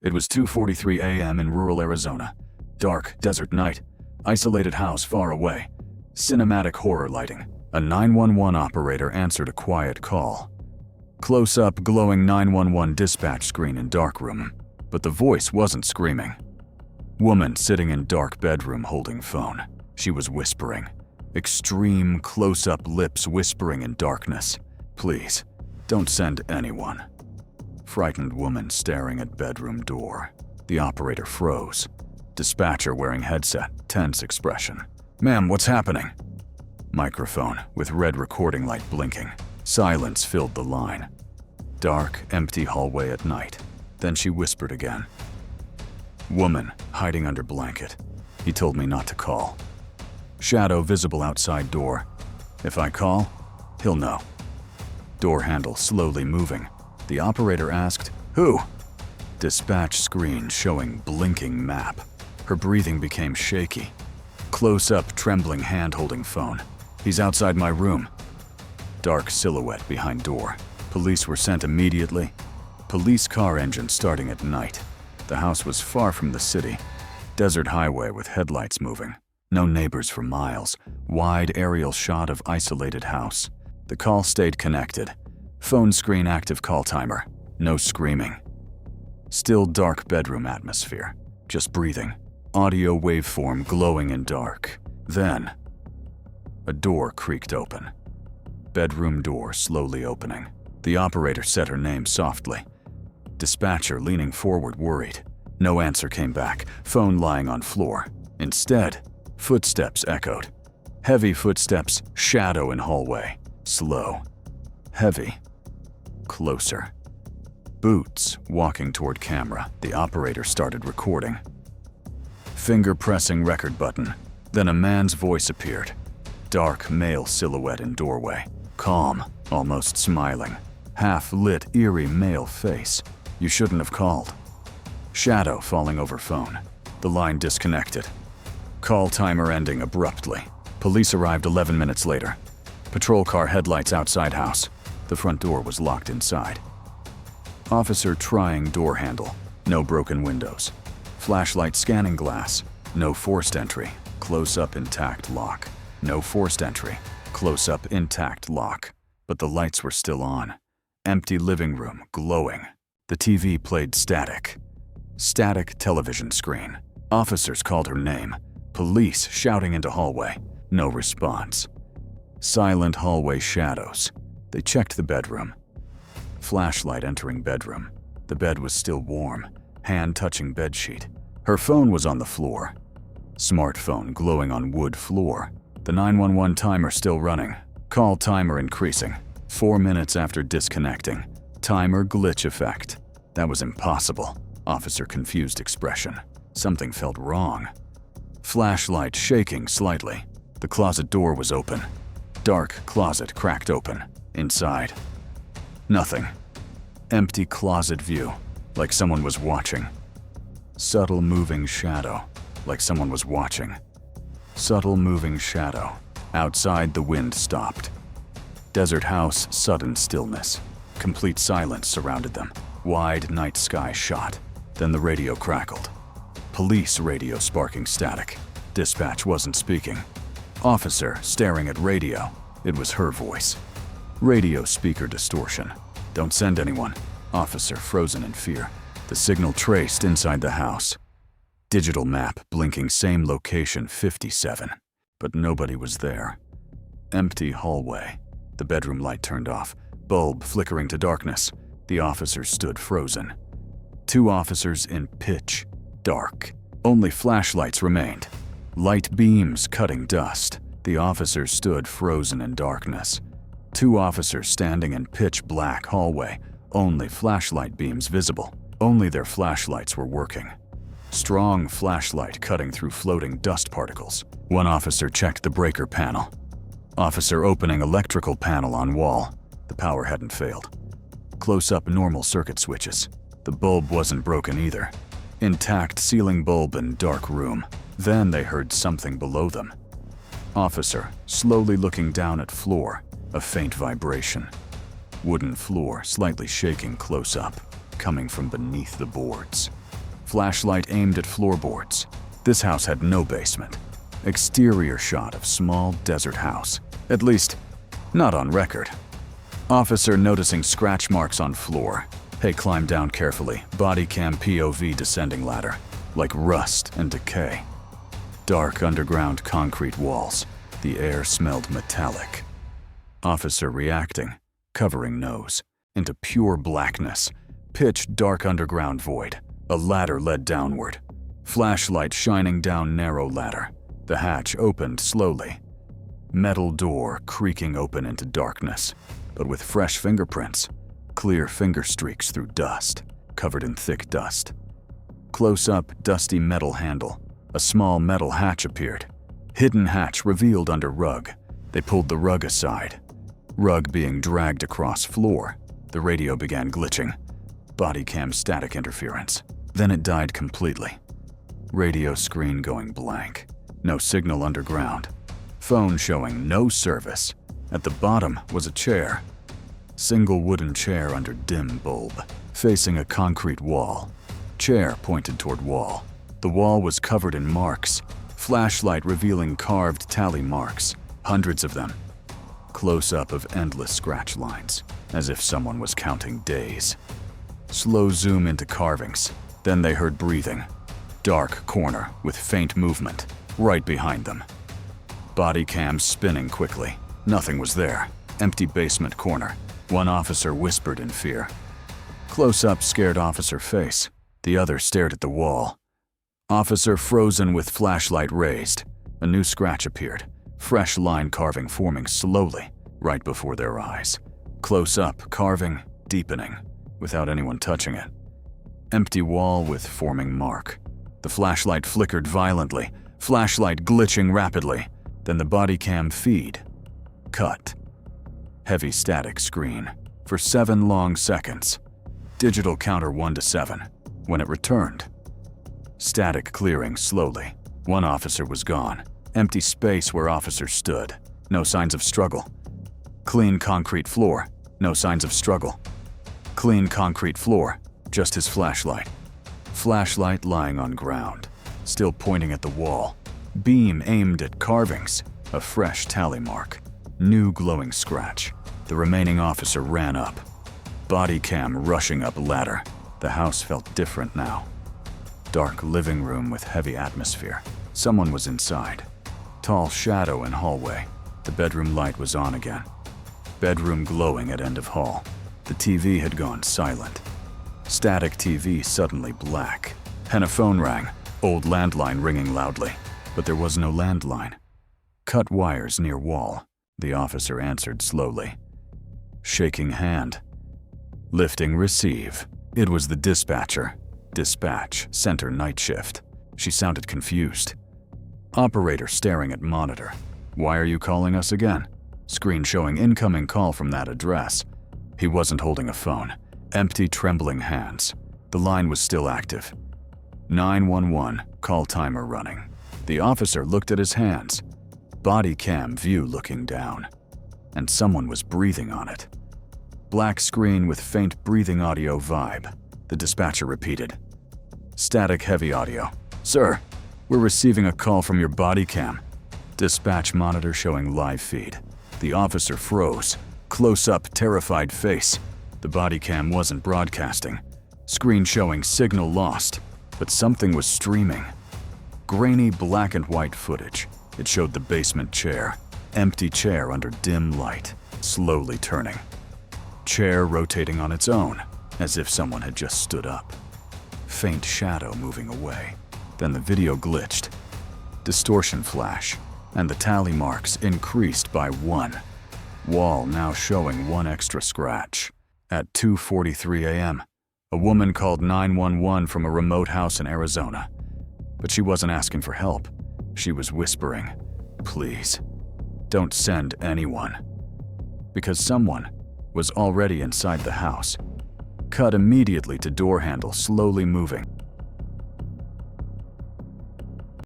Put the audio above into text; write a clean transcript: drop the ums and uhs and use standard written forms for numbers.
It was 2:43 a.m. in rural Arizona. Dark, desert night. Isolated house far away. Cinematic horror lighting. A 911 operator answered a quiet call. Close-up, glowing 911 dispatch screen in dark room. But the voice wasn't screaming. Woman sitting in dark bedroom holding phone. She was whispering. Extreme, close-up lips whispering in darkness. Please, don't send anyone. Frightened woman staring at bedroom door. The operator froze. Dispatcher wearing headset, tense expression. Ma'am, what's happening? Microphone with red recording light blinking. Silence filled the line. Dark, empty hallway at night. Then she whispered again. Woman hiding under blanket. He told me not to call. Shadow visible outside door. If I call, he'll know. Door handle slowly moving. The operator asked, "Who?" Dispatch screen showing blinking map. Her breathing became shaky. Close-up, trembling hand holding phone. He's outside my room. Dark silhouette behind door. Police were sent immediately. Police car engine starting at night. The house was far from the city. Desert highway with headlights moving. No neighbors for miles. Wide aerial shot of isolated house. The call stayed connected. Phone screen active call timer. No screaming. Still dark bedroom atmosphere. Just breathing. Audio waveform glowing in dark. Then, a door creaked open. Bedroom door slowly opening. The operator said her name softly. Dispatcher leaning forward worried. No answer came back. Phone lying on floor. Instead, footsteps echoed. Heavy footsteps, shadow in hallway. Slow. Heavy. Closer. Boots walking toward camera. The operator started recording. Finger pressing record button. Then a man's voice appeared. Dark male silhouette in doorway. Calm, almost smiling. Half-lit, eerie male face. You shouldn't have called. Shadow falling over phone. The line disconnected. Call timer ending abruptly. Police arrived 11 minutes later. Patrol car headlights outside house. The front door was locked inside. Officer trying door handle. No broken windows. Flashlight scanning glass. No forced entry. Close-up intact lock. No forced entry. Close-up intact lock. But the lights were still on. Empty living room, glowing. The TV played static. Static television screen. Officers called her name. Police shouting into hallway. No response. Silent hallway shadows. They checked the bedroom. Flashlight entering bedroom. The bed was still warm. Hand touching bedsheet. Her phone was on the floor. Smartphone glowing on wood floor. The 911 timer still running. Call timer increasing. 4 minutes after disconnecting. Timer glitch effect. That was impossible. Officer confused expression. Something felt wrong. Flashlight shaking slightly. The closet door was open. Dark closet cracked open. Inside. Nothing. Empty closet view. Like someone was watching. Subtle moving shadow. Like someone was watching. Subtle moving shadow. Outside the wind stopped. Desert house, sudden stillness. Complete silence surrounded them. Wide night sky shot. Then the radio crackled. Police radio sparking static. Dispatch wasn't speaking. Officer staring at radio. It was her voice. Radio speaker distortion. Don't send anyone. Officer frozen in fear. The signal traced inside the house. Digital map blinking same location 57. But nobody was there. Empty hallway. The bedroom light turned off. Bulb flickering to darkness. The officers stood frozen. 2 officers in pitch dark. Only flashlights remained. Light beams cutting dust. The officers stood frozen in darkness. 2 officers standing in pitch black hallway. Only flashlight beams visible. Only their flashlights were working. Strong flashlight cutting through floating dust particles. 1 officer checked the breaker panel. Officer opening electrical panel on wall. The power hadn't failed. Close-up normal circuit switches. The bulb wasn't broken either. Intact ceiling bulb in dark room. Then they heard something below them. Officer slowly looking down at floor. A faint vibration. Wooden floor slightly shaking close up, coming from beneath the boards. Flashlight aimed at floorboards. This house had no basement. Exterior shot of small desert house. At least, not on record. Officer noticing scratch marks on floor. Hay climbed down carefully, body cam POV descending ladder, like rust and decay. Dark underground concrete walls. The air smelled metallic. Officer reacting, covering nose, into pure blackness. Pitch dark underground void. A ladder led downward. Flashlight shining down narrow ladder. The hatch opened slowly. Metal door creaking open into darkness, but with fresh fingerprints. Clear finger streaks through dust, covered in thick dust. Close up, dusty metal handle. A small metal hatch appeared. Hidden hatch revealed under rug. They pulled the rug aside. Rug being dragged across floor. The radio began glitching. Body cam static interference. Then it died completely. Radio screen going blank. No signal underground. Phone showing no service. At the bottom was a chair. Single wooden chair under dim bulb, facing a concrete wall. Chair pointed toward wall. The wall was covered in marks. Flashlight revealing carved tally marks. Hundreds of them. Close-up of endless scratch lines, as if someone was counting days. Slow zoom into carvings. Then they heard breathing. Dark corner with faint movement, right behind them. Body cam spinning quickly. Nothing was there. Empty basement corner. One officer whispered in fear. Close-up scared officer face. The other stared at the wall. Officer frozen with flashlight raised. A new scratch appeared. Fresh line carving forming slowly, right before their eyes. Close-up carving, deepening, without anyone touching it. Empty wall with forming mark. The flashlight flickered violently. Flashlight glitching rapidly. Then the body cam feed. Cut. Heavy static screen. For 7 long seconds. Digital counter 1 to 7. When it returned. Static clearing slowly. One officer was gone. Empty space where officer stood. No signs of struggle. Clean concrete floor. No signs of struggle. Clean concrete floor. Just his flashlight. Flashlight lying on ground. Still pointing at the wall. Beam aimed at carvings. A fresh tally mark. New glowing scratch. The remaining officer ran up. Body cam rushing up ladder. The house felt different now. Dark living room with heavy atmosphere. Someone was inside. Tall shadow in hallway. The bedroom light was on again. Bedroom glowing at end of hall. The TV had gone silent. Static TV suddenly black. And a phone rang. Old landline ringing loudly. But there was no landline. Cut wires near wall. The officer answered slowly. Shaking hand. Lifting receive. It was the dispatcher. Dispatch, center night shift. She sounded confused. Operator staring at monitor. Why are you calling us again? Screen showing incoming call from that address. He wasn't holding a phone. Empty, trembling hands. The line was still active. 911, call timer running. The officer looked at his hands. Body cam view looking down. And someone was breathing on it. Black screen with faint breathing audio vibe. The dispatcher repeated. Static heavy audio. Sir, we're receiving a call from your body cam. Dispatch monitor showing live feed. The officer froze. Close up, terrified face. The body cam wasn't broadcasting. Screen showing signal lost, but something was streaming. Grainy black and white footage. It showed the basement chair. Empty chair under dim light, slowly turning. Chair rotating on its own, as if someone had just stood up. Faint shadow moving away. Then the video glitched. Distortion flash, and the tally marks increased by 1. Wall now showing 1 extra scratch. At 2:43 a.m., a woman called 911 from a remote house in Arizona. But she wasn't asking for help. She was whispering, "Please, don't send anyone." Because someone was already inside the house. Cut immediately to door handle slowly moving.